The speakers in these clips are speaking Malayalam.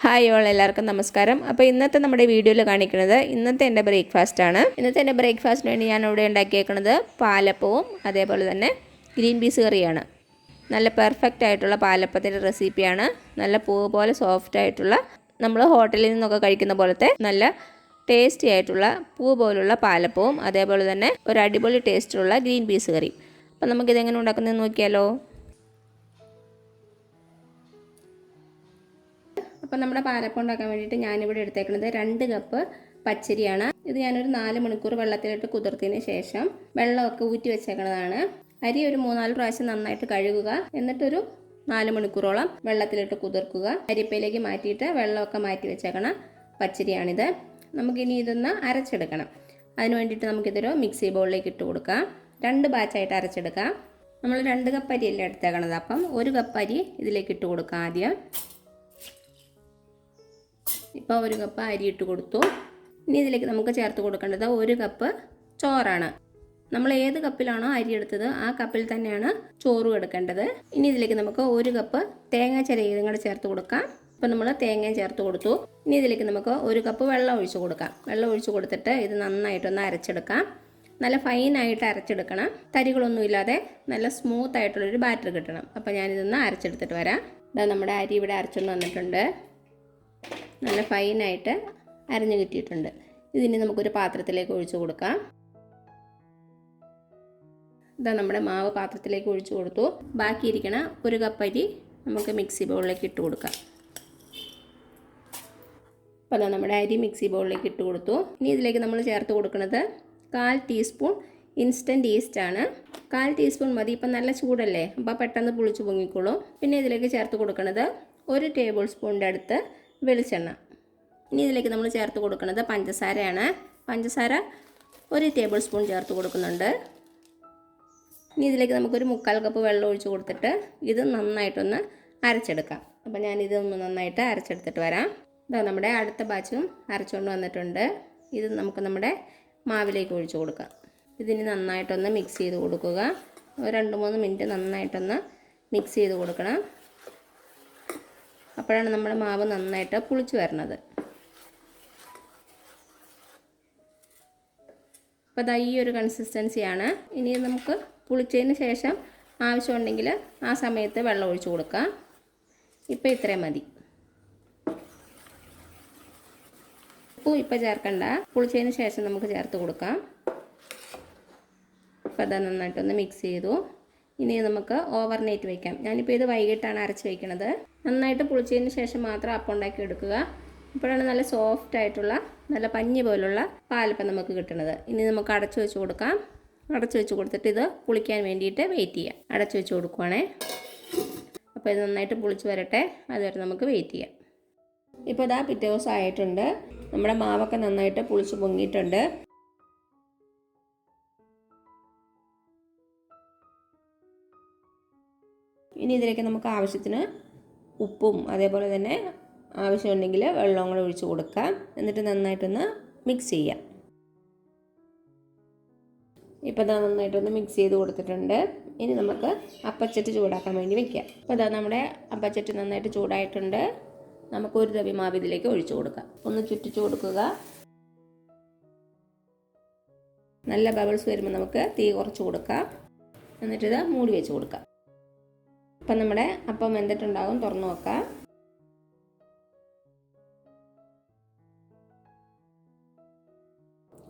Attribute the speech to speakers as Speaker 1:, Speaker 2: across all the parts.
Speaker 1: ഹായ് ഓൾ, എല്ലാവർക്കും നമസ്കാരം. അപ്പോൾ ഇന്നത്തെ നമ്മുടെ വീഡിയോയിൽ കാണിക്കുന്നത് ഇന്നത്തെ എൻ്റെ ബ്രേക്ക്ഫാസ്റ്റ് ആണ്. ഇന്നത്തെ എൻ്റെ ബ്രേക്ക്ഫാസ്റ്റിന് വേണ്ടി ഞാൻ ഇവിടെ ഉണ്ടാക്കിയേക്കുന്നത് പാലപ്പവും അതേപോലെ തന്നെ ഗ്രീൻ പീസ് കറിയാണ്. നല്ല പെർഫെക്റ്റ് ആയിട്ടുള്ള പാലപ്പത്തിൻ്റെ റെസിപ്പിയാണ്. നല്ല പൂവ് പോലെ സോഫ്റ്റ് ആയിട്ടുള്ള, നമ്മൾ ഹോട്ടലിൽ നിന്നൊക്കെ കഴിക്കുന്ന പോലത്തെ നല്ല ടേസ്റ്റി ആയിട്ടുള്ള പൂ പോലുള്ള പാലപ്പവും അതേപോലെ തന്നെ ഒരു അടിപൊളി ടേസ്റ്റുള്ള ഗ്രീൻ പീസ് കറിയും. അപ്പോൾ നമുക്കിതെങ്ങനെ ഉണ്ടാക്കുന്നതെന്ന് നോക്കിയാലോ. അപ്പോൾ നമ്മുടെ പാലപ്പം ഉണ്ടാക്കാൻ വേണ്ടിയിട്ട് ഞാനിവിടെ എടുത്തേക്കുന്നത് 2 കപ്പ് പച്ചരിയാണ്. ഇത് ഞാനൊരു 4 മണിക്കൂർ വെള്ളത്തിലിട്ട് കുതിർത്തതിന് ശേഷം വെള്ളമൊക്കെ ഊറ്റി വെച്ചേക്കുന്നതാണ്. അരി ഒരു 3-4 പ്രാവശ്യം നന്നായിട്ട് കഴുകുക, എന്നിട്ടൊരു 4 മണിക്കൂറോളം വെള്ളത്തിലിട്ട് കുതിർക്കുക. അരിപ്പയിലേക്ക് മാറ്റിയിട്ട് വെള്ളമൊക്കെ മാറ്റി വെച്ചേക്കണം പച്ചരിയാണിത്. നമുക്കിനി ഇതൊന്ന് അരച്ചെടുക്കണം. അതിന് വേണ്ടിയിട്ട് നമുക്കിതൊരു മിക്സി ബൗളിലേക്ക് ഇട്ട് കൊടുക്കാം. 2 ബാച്ചായിട്ട് അരച്ചെടുക്കാം. നമ്മൾ 2 കപ്പ് അരിയല്ലേ എടുത്തേക്കണത്, അപ്പം 1 കപ്പ് അരി ഇതിലേക്ക് ഇട്ട് കൊടുക്കാം ആദ്യം. ഇപ്പോൾ 1 കപ്പ് അരി ഇട്ട് കൊടുത്തു. ഇനി ഇതിലേക്ക് നമുക്ക് ചേർത്ത് കൊടുക്കേണ്ടത് 1 കപ്പ് ചോറാണ്. നമ്മൾ ഏത് കപ്പിലാണോ അരി എടുത്തത് ആ കപ്പിൽ തന്നെയാണ് ചോറും എടുക്കേണ്ടത്. ഇനി ഇതിലേക്ക് നമുക്ക് 1 കപ്പ് തേങ്ങ ചിരകിയതും കൂടെ ചേർത്ത് കൊടുക്കാം. ഇപ്പോൾ നമ്മൾ തേങ്ങയും ചേർത്ത് കൊടുത്തു. ഇനി ഇതിലേക്ക് നമുക്ക് 1 കപ്പ് വെള്ളം ഒഴിച്ച് കൊടുക്കാം. വെള്ളം ഒഴിച്ച് കൊടുത്തിട്ട് ഇത് നന്നായിട്ടൊന്ന് അരച്ചെടുക്കാം. നല്ല ഫൈനായിട്ട് അരച്ചെടുക്കണം. തരികളൊന്നുമില്ലാതെ നല്ല സ്മൂത്ത് ആയിട്ടുള്ളൊരു ബാറ്റർ കിട്ടണം. അപ്പോൾ ഞാനിതൊന്ന് അരച്ചെടുത്തിട്ട് വരാം. ഇതാ നമ്മുടെ അരി ഇവിടെ അരച്ചുകൊണ്ട് വന്നിട്ടുണ്ട്. നല്ല ഫൈനായിട്ട് അരഞ്ഞു കിട്ടിയിട്ടുണ്ട്. ഇതിന് നമുക്കൊരു പാത്രത്തിലേക്ക് ഒഴിച്ചു കൊടുക്കാം. ഇതാ നമ്മുടെ മാവ് പാത്രത്തിലേക്ക് ഒഴിച്ചു കൊടുത്തു. ബാക്കിയിരിക്കണ 1 കപ്പ് അരി നമുക്ക് മിക്സി ബൗളിലേക്ക് ഇട്ട് കൊടുക്കാം. അപ്പോൾ അതാ നമ്മുടെ അരി മിക്സി ബൗളിലേക്ക് ഇട്ട് കൊടുത്തു. ഇനി ഇതിലേക്ക് നമ്മൾ ചേർത്ത് കൊടുക്കുന്നത് 1/4 ടീസ്പൂൺ ഇൻസ്റ്റൻറ്റ് ഈസ്റ്റാണ്. 1/4 ടീസ്പൂൺ മതി. ഇപ്പം നല്ല ചൂടല്ലേ, അപ്പോൾ പെട്ടെന്ന് പുളിച്ച് പൊങ്ങിക്കോളും. പിന്നെ ഇതിലേക്ക് ചേർത്ത് കൊടുക്കുന്നത് 1 ടേബിൾ സ്പൂണിൻ്റെ അടുത്ത് വെളിച്ചെണ്ണ. ഇനി ഇതിലേക്ക് നമ്മൾ ചേർത്ത് കൊടുക്കുന്നത് പഞ്ചസാരയാണ്. പഞ്ചസാര 1 ടേബിൾ സ്പൂൺ ചേർത്ത് കൊടുക്കുന്നുണ്ട്. ഇനി ഇതിലേക്ക് നമുക്കൊരു 1/4 കപ്പ് വെള്ളം ഒഴിച്ച് കൊടുത്തിട്ട് ഇത് നന്നായിട്ടൊന്ന് അരച്ചെടുക്കാം. അപ്പോൾ ഞാനിതൊന്ന് നന്നായിട്ട് അരച്ചെടുത്തിട്ട് വരാം. ഇതാ നമ്മുടെ അടുത്ത ബാച്ചും അരച്ചുകൊണ്ട് വന്നിട്ടുണ്ട്. ഇത് നമുക്ക് നമ്മുടെ മാവിലേക്ക് ഒഴിച്ച് കൊടുക്കാം. ഇതിന് നന്നായിട്ടൊന്ന് മിക്സ് ചെയ്ത് കൊടുക്കുക. 2-3 മിനിറ്റ് നന്നായിട്ടൊന്ന് മിക്സ് ചെയ്ത് കൊടുക്കണം. അപ്പോഴാണ് നമ്മുടെ മാവ് നന്നായിട്ട് പുളിച്ച് വരുന്നത്. അപ്പോൾ അതാ ഈ ഒരു കൺസിസ്റ്റൻസിയാണ്. ഇനി നമുക്ക് പുളിച്ചതിന് ശേഷം ആവശ്യമുണ്ടെങ്കിൽ ആ സമയത്ത് വെള്ളം ഒഴിച്ച് കൊടുക്കാം. ഇപ്പോൾ ഇത്രയും മതി. ഉപ്പ് ഇപ്പോൾ ചേർക്കണ്ട, പുളിച്ചതിന് ശേഷം നമുക്ക് ചേർത്ത് കൊടുക്കാം. അപ്പോൾ അതാ നന്നായിട്ടൊന്ന് മിക്സ് ചെയ്തു. ഇനി നമുക്ക് ഓവർനൈറ്റ് വയ്ക്കാം. ഞാനിപ്പോൾ ഇത് വൈകിട്ടാണ് അരച്ച് വയ്ക്കുന്നത്. നന്നായിട്ട് പുളിച്ചതിന് ശേഷം മാത്രം അപ്പം ഉണ്ടാക്കി എടുക്കുക. അപ്പോഴാണ് നല്ല സോഫ്റ്റ് ആയിട്ടുള്ള നല്ല പഞ്ഞി പോലുള്ള പാലപ്പം നമുക്ക് കിട്ടുന്നത്. ഇനി നമുക്ക് അടച്ചു വെച്ച് കൊടുക്കാം. അടച്ചു വെച്ച് കൊടുത്തിട്ട് ഇത് പുളിക്കാൻ വേണ്ടിയിട്ട് വെയിറ്റ് ചെയ്യാം. അടച്ചു വെച്ച് കൊടുക്കുവാണേ. അപ്പോൾ ഇത് നന്നായിട്ട് പുളിച്ച് വരട്ടെ, അതുവരെ നമുക്ക് വെയിറ്റ് ചെയ്യാം. ഇപ്പോൾ ഇതാ പിറ്റേ ദിവസം ആയിട്ടുണ്ട്. നമ്മുടെ മാവൊക്കെ നന്നായിട്ട് പുളിച്ച് പൊങ്ങിയിട്ടുണ്ട്. ഇനി ഇതിലേക്ക് നമുക്ക് ആവശ്യത്തിന് ഉപ്പും അതേപോലെ തന്നെ ആവശ്യമുണ്ടെങ്കിൽ വെള്ളവും കൂടെ ഒഴിച്ച് കൊടുക്കാം. എന്നിട്ട് നന്നായിട്ടൊന്ന് മിക്സ് ചെയ്യാം. ഇപ്പോൾ ഇതാ നന്നായിട്ടൊന്ന് മിക്സ് ചെയ്ത് കൊടുത്തിട്ടുണ്ട്. ഇനി നമുക്ക് അപ്പച്ചട്ടി ചൂടാക്കാൻ വേണ്ടി വെക്കാം. അപ്പോൾ ഇതാ നമ്മുടെ അപ്പച്ചട്ടി നന്നായിട്ട് ചൂടായിട്ടുണ്ട്. നമുക്ക് 1 തവി മാവ് ഇതിലേക്ക് ഒഴിച്ച് കൊടുക്കാം. ഒന്ന് ചുറ്റിച്ച് കൊടുക്കുക. നല്ല ബബിൾസ് വരുമ്പോൾ നമുക്ക് തീ കുറച്ച് കൊടുക്കാം. എന്നിട്ടിത് മൂടി വെച്ച് കൊടുക്കാം. അപ്പം നമ്മുടെ അപ്പം വെന്തിട്ടുണ്ടാകും. തുറന്നു നോക്കാം.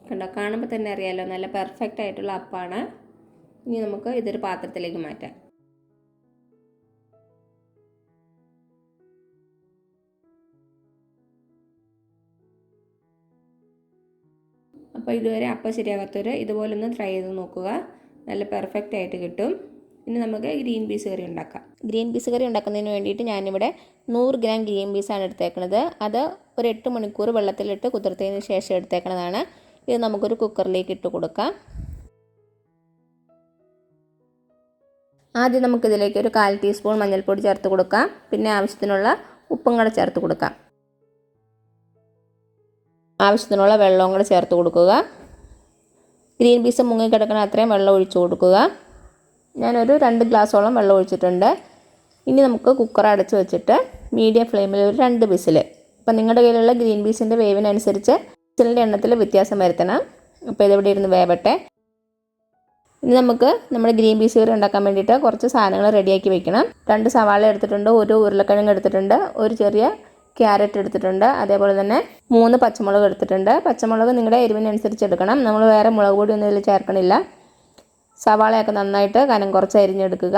Speaker 1: കണ്ടോ, കാണുമ്പോൾ തന്നെ അറിയാമല്ലോ നല്ല പെർഫെക്റ്റ് ആയിട്ടുള്ള അപ്പമാണ്. ഇനി നമുക്ക് ഇതൊരു പാത്രത്തിലേക്ക് മാറ്റാം. അപ്പോൾ ഇതുവരെ അപ്പം ശരിയാകാത്തവർ ഇതുപോലൊന്ന് ട്രൈ ചെയ്ത് നോക്കുക. നല്ല പെർഫെക്റ്റ് ആയിട്ട് കിട്ടും. ഇനി നമുക്ക് ഗ്രീൻ പീസ് കറി ഉണ്ടാക്കാം. ഗ്രീൻ പീസ് കറി ഉണ്ടാക്കുന്നതിന് വേണ്ടിയിട്ട് ഞാനിവിടെ 100 ഗ്രാം ഗ്രീൻ പീസാണ് എടുത്തേക്കുന്നത്. അത് ഒരു 8 മണിക്കൂർ വെള്ളത്തിലിട്ട് കുതിർത്തതിന് ശേഷം എടുത്തേക്കുന്നതാണ്. ഇത് നമുക്കൊരു കുക്കറിലേക്ക് ഇട്ട് കൊടുക്കാം. ആദ്യം നമുക്കിതിലേക്ക് ഒരു 1/4 ടീസ്പൂൺ മഞ്ഞൾപ്പൊടി ചേർത്ത് കൊടുക്കാം. പിന്നെ ആവശ്യത്തിനുള്ള ഉപ്പും കൂടെ ചേർത്ത് കൊടുക്കാം. ആവശ്യത്തിനുള്ള വെള്ളവും കൂടെ ചേർത്ത് കൊടുക്കുക. ഗ്രീൻ പീസ് മുങ്ങിക്കിടക്കണ അത്രയും വെള്ളം ഒഴിച്ച് കൊടുക്കുക. ഞാനൊരു 2 ഗ്ലാസോളം വെള്ളം ഒഴിച്ചിട്ടുണ്ട്. ഇനി നമുക്ക് കുക്കർ അടച്ച് വെച്ചിട്ട് മീഡിയം ഫ്ലെയിമിൽ ഒരു 2 വിസിൽ അപ്പോൾ നിങ്ങളുടെ കയ്യിലുള്ള ഗ്രീൻ പീസിൻ്റെ വേവിനനുസരിച്ച് വിസിലിൻ്റെ എണ്ണത്തിൽ വ്യത്യാസം വരുത്തണം. അപ്പോൾ ഇതിവിടെ ഇരുന്ന് വേവട്ടെ. ഇനി നമുക്ക് നമ്മുടെ ഗ്രീൻ പീസ് കറി ഉണ്ടാക്കാൻ വേണ്ടിയിട്ട് കുറച്ച് സാധനങ്ങൾ റെഡിയാക്കി വെക്കണം. 2 സവാള എടുത്തിട്ടുണ്ട്, 1 ഉരുളക്കിഴങ്ങ് എടുത്തിട്ടുണ്ട്, ഒരു ചെറിയ ക്യാരറ്റ് എടുത്തിട്ടുണ്ട്, അതേപോലെ തന്നെ 3 പച്ചമുളക് എടുത്തിട്ടുണ്ട്. പച്ചമുളക് നിങ്ങളുടെ എരിവിനനുസരിച്ച് എടുക്കണം. നമ്മൾ വേറെ മുളക് പൊടി ഒന്നും ഇതിൽ ചേർക്കണില്ല. സവാളയൊക്കെ നന്നായിട്ട് കനം കുറച്ച് അരിഞ്ഞെടുക്കുക.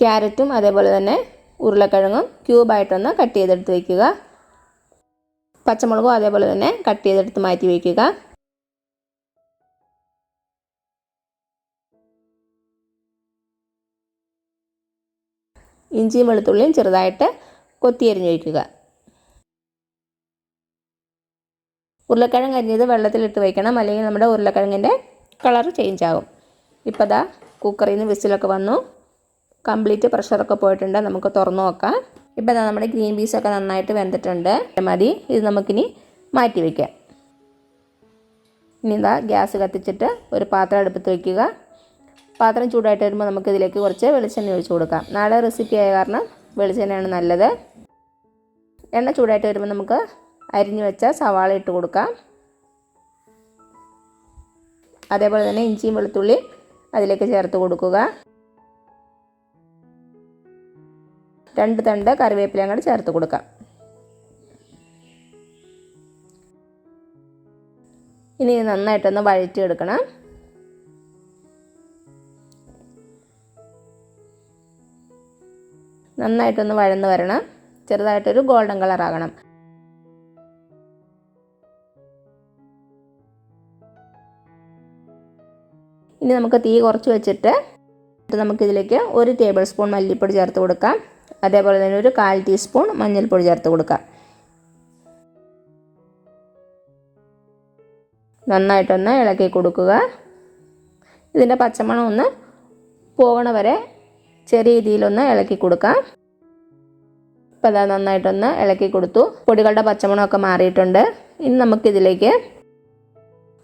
Speaker 1: ക്യാരറ്റും അതേപോലെ തന്നെ ഉരുളക്കിഴങ്ങും ക്യൂബായിട്ടൊന്ന് കട്ട് ചെയ്തെടുത്ത് വയ്ക്കുക. പച്ചമുളകും അതേപോലെ തന്നെ കട്ട് ചെയ്തെടുത്ത് മാറ്റി വയ്ക്കുക. ഇഞ്ചിയും വെളുത്തുള്ളിയും ചെറുതായിട്ട് കൊത്തിയരിഞ്ഞ് വയ്ക്കുക. ഉരുളക്കിഴങ്ങ് അരിഞ്ഞത് വെള്ളത്തിലിട്ട് വയ്ക്കണം, അല്ലെങ്കിൽ നമ്മുടെ ഉരുളക്കിഴങ്ങിൻ്റെ കളർ ചേഞ്ച് ആകും. ഇപ്പോൾ ദാ കുക്കറിൽ നിന്ന് വിസിലൊക്കെ വന്നു, കംപ്ലീറ്റ് പ്രഷറൊക്കെ പോയിട്ടുണ്ട്. നമുക്ക് തുറന്നു നോക്കാം. ഇപ്പോൾ നമ്മുടെ ഗ്രീൻ പീസൊക്കെ നന്നായിട്ട് വെന്തിട്ടുണ്ട്. മതി, ഇത് നമുക്കിനി മാറ്റി വയ്ക്കാം. ഇനി ഗ്യാസ് കത്തിച്ചിട്ട് ഒരു പാത്രം അടുപ്പത്ത് വയ്ക്കുക. പാത്രം ചൂടായിട്ട് വരുമ്പോൾ നമുക്കിതിലേക്ക് കുറച്ച് വെളിച്ചെണ്ണ ഒഴിച്ച് കൊടുക്കാം. നാളെ റെസിപ്പി ആയ കാരണം വെളിച്ചെണ്ണയാണ് നല്ലത്. എണ്ണ ചൂടായിട്ട് വരുമ്പോൾ നമുക്ക് അരിഞ്ഞു വെച്ച സവാള ഇട്ട് കൊടുക്കാം. അതേപോലെ തന്നെ ഇഞ്ചിയും വെളുത്തുള്ളി അതിലേക്ക് ചേർത്ത് കൊടുക്കുക. 2 തണ്ട് കറിവേപ്പില അങ്ങോട്ട് ചേർത്ത് കൊടുക്കാം. ഇനി നന്നായിട്ടൊന്ന് വഴറ്റിയെടുക്കണം. നന്നായിട്ടൊന്ന് വഴന്ന് വരണം. ചെറുതായിട്ടൊരു ഗോൾഡൻ കളർ ആകണം. ഇനി നമുക്ക് തീ കുറച്ച് വെച്ചിട്ട് നമുക്കിതിലേക്ക് 1 ടേബിൾ സ്പൂൺ മല്ലിപ്പൊടി ചേർത്ത് കൊടുക്കാം. അതേപോലെ തന്നെ ഒരു 1/4 ടീസ്പൂൺ മഞ്ഞൾപ്പൊടി ചേർത്ത് കൊടുക്കാം. നന്നായിട്ടൊന്ന് ഇളക്കി കൊടുക്കുക. ഇതിൻ്റെ പച്ചമണം ഒന്ന് പോകണ വരെ ചെറിയ രീതിയിലൊന്ന് ഇളക്കി കൊടുക്കാം. ഇപ്പോൾ അത് നന്നായിട്ടൊന്ന് ഇളക്കി കൊടുത്തു. പൊടികളുടെ പച്ചമണമൊക്കെ മാറിയിട്ടുണ്ട്. ഇനി നമുക്കിതിലേക്ക്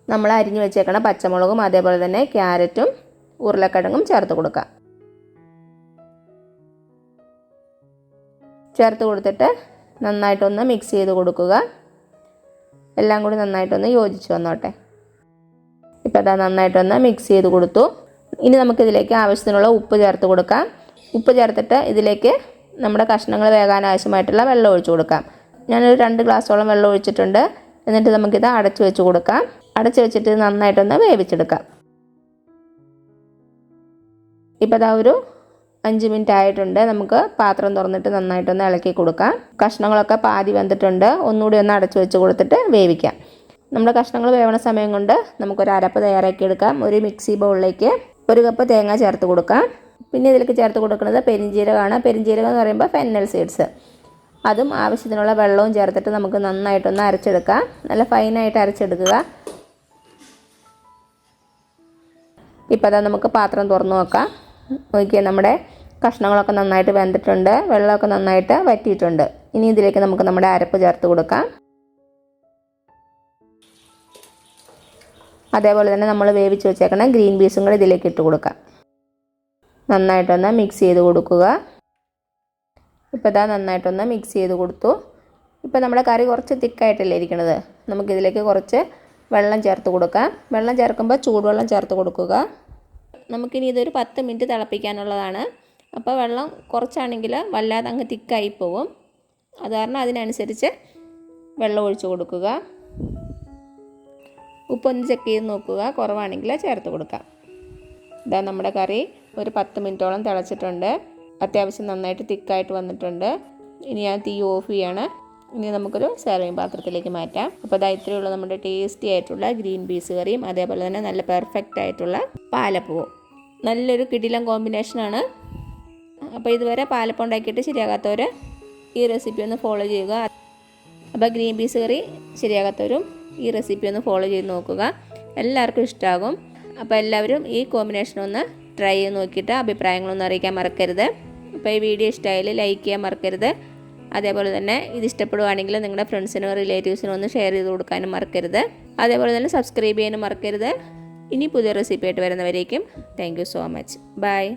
Speaker 1: നമ്മൾ അരിഞ്ഞു വെച്ചേക്കണ പച്ചമുളകും അതേപോലെ തന്നെ ക്യാരറ്റും ഉരുളക്കിഴങ്ങും ചേർത്ത് കൊടുക്കാം. ചേർത്ത് കൊടുത്തിട്ട് നന്നായിട്ടൊന്ന് മിക്സ് ചെയ്ത് കൊടുക്കുക. എല്ലാം കൂടി നന്നായിട്ടൊന്ന് യോജിച്ച് വന്നോട്ടെ. ഇപ്പോൾ അതാ നന്നായിട്ടൊന്ന് മിക്സ് ചെയ്ത് കൊടുത്തു. ഇനി നമുക്കിതിലേക്ക് ആവശ്യത്തിനുള്ള ഉപ്പ് ചേർത്ത് കൊടുക്കാം. ഉപ്പ് ചേർത്തിട്ട് ഇതിലേക്ക് നമ്മുടെ കഷ്ണങ്ങൾ വേകാൻ ആവശ്യമായിട്ടുള്ള വെള്ളം ഒഴിച്ച് കൊടുക്കാം. ഞാനൊരു 2 ഗ്ലാസോളം വെള്ളം ഒഴിച്ചിട്ടുണ്ട്. എന്നിട്ട് നമുക്കിത് അടച്ച് വെച്ച് കൊടുക്കാം. അടച്ച് വെച്ചിട്ട് നന്നായിട്ടൊന്ന് വേവിച്ചെടുക്കാം. ഇപ്പോൾ അതാ ഒരു 5 മിനിറ്റ് ആയിട്ടുണ്ട്. നമുക്ക് പാത്രം തുറന്നിട്ട് നന്നായിട്ടൊന്ന് ഇളക്കി കൊടുക്കാം. കഷ്ണങ്ങളൊക്കെ പാതി വെന്തിട്ടുണ്ട്. ഒന്നുകൂടി ഒന്ന് അടച്ചു വെച്ച് കൊടുത്തിട്ട് വേവിക്കാം. നമ്മുടെ കഷ്ണങ്ങൾ വേവണ സമയം കൊണ്ട് നമുക്കൊരു അരപ്പ് തയ്യാറാക്കി എടുക്കാം. ഒരു മിക്സി ബൗളിലേക്ക് 1 കപ്പ് തേങ്ങ ചേർത്ത് കൊടുക്കാം. പിന്നെ ഇതിലേക്ക് ചേർത്ത് കൊടുക്കുന്നത് പെരിഞ്ജീരകമാണ്. പെരിഞ്ജീരകം എന്ന് പറയുമ്പോൾ ഫെന്നൽ സീഡ്സ്. അതും ആവശ്യത്തിനുള്ള വെള്ളവും ചേർത്തിട്ട് നമുക്ക് നന്നായിട്ടൊന്ന് അരച്ചെടുക്കാം. നല്ല ഫൈനായിട്ട് അരച്ചെടുക്കുക. ഇപ്പോൾ അതാ നമുക്ക് പാത്രം തുറന്നു നോക്കാം. നോക്കിയാൽ നമ്മുടെ കഷ്ണങ്ങളൊക്കെ നന്നായിട്ട് വെന്തിട്ടുണ്ട്. വെള്ളമൊക്കെ നന്നായിട്ട് വറ്റിയിട്ടുണ്ട്. ഇനി ഇതിലേക്ക് നമുക്ക് നമ്മുടെ അരപ്പ് ചേർത്ത് കൊടുക്കാം. അതേപോലെ തന്നെ നമ്മൾ വേവിച്ച് വെച്ചേക്കണം ഗ്രീൻ പീസും കൂടി ഇതിലേക്ക് ഇട്ട് കൊടുക്കാം. നന്നായിട്ടൊന്ന് മിക്സ് ചെയ്ത് കൊടുക്കുക. ഇപ്പോൾ ഇതാ നന്നായിട്ടൊന്ന് മിക്സ് ചെയ്ത് കൊടുത്തു. ഇപ്പോൾ നമ്മുടെ കറി കുറച്ച് തിക്കായിട്ടല്ലേ ഇരിക്കുന്നത്. നമുക്കിതിലേക്ക് കുറച്ച് വെള്ളം ചേർത്ത് കൊടുക്കാം. വെള്ളം ചേർക്കുമ്പോൾ ചൂടുവെള്ളം ചേർത്ത് കൊടുക്കുക. നമുക്കിനി ഇതൊരു 10 മിനിറ്റ് തിളപ്പിക്കാനുള്ളതാണ്. അപ്പോൾ വെള്ളം കുറച്ചാണെങ്കിൽ വല്ലാതെ അങ്ങ് തിക്കായി പോകും. അത് കാരണം അതിനനുസരിച്ച് വെള്ളം ഒഴിച്ച് കൊടുക്കുക. ഉപ്പൊന്ന് ചെക്ക് ചെയ്ത് നോക്കുക. കുറവാണെങ്കിൽ ചേർത്ത് കൊടുക്കാം. ഇതാ നമ്മുടെ കറി ഒരു 10 മിനിറ്റോളം തിളച്ചിട്ടുണ്ട്. അത്യാവശ്യം നന്നായിട്ട് തിക്കായിട്ട് വന്നിട്ടുണ്ട്. ഇനി ഞാൻ തീ ഓഫ് ചെയ്യാണ്. ഇനി നമുക്കൊരു സെർവിങ് പാത്രത്തിലേക്ക് മാറ്റാം. അപ്പോൾ ഇതാ ഇത്രയുള്ള നമ്മുടെ ടേസ്റ്റി ആയിട്ടുള്ള ഗ്രീൻ പീസ് കറിയും അതേപോലെ തന്നെ നല്ല പെർഫെക്റ്റ് ആയിട്ടുള്ള പാലപ്പവും. നല്ലൊരു കിടിലൻ കോമ്പിനേഷനാണ്. അപ്പോൾ ഇതുവരെ പാലപ്പം ഉണ്ടാക്കിയിട്ട് ശരിയാകാത്തവർ ഈ റെസിപ്പി ഒന്ന് ഫോളോ ചെയ്യുക. അപ്പോൾ ഗ്രീൻ പീസ് കറി ശരിയാകാത്തവരും ഈ റെസിപ്പി ഒന്ന് ഫോളോ ചെയ്ത് നോക്കുക. എല്ലാവർക്കും ഇഷ്ടമാകും. അപ്പോൾ എല്ലാവരും ഈ കോമ്പിനേഷൻ ഒന്ന് ട്രൈ ചെയ്ത് നോക്കിയിട്ട് അഭിപ്രായങ്ങളൊന്നും അറിയിക്കാൻ മറക്കരുത്. അപ്പോൾ ഈ വീഡിയോ ഇഷ്ടമായാൽ ലൈക്ക് ചെയ്യാൻ മറക്കരുത്. അതേപോലെ തന്നെ ഇത് ഇഷ്ടപ്പെടുവാണെങ്കിൽ നിങ്ങളുടെ ഫ്രണ്ട്സിനോ റിലേറ്റീവ്സിനോ ഒന്ന് ഷെയർ ചെയ്ത് കൊടുക്കാനും മറക്കരുത്. അതേപോലെ തന്നെ സബ്സ്ക്രൈബ് ചെയ്യാനും മറക്കരുത്. ഇനി പുതിയ റെസിപ്പി ആയിട്ട് വരുന്നവരേക്കും thank you so much. By.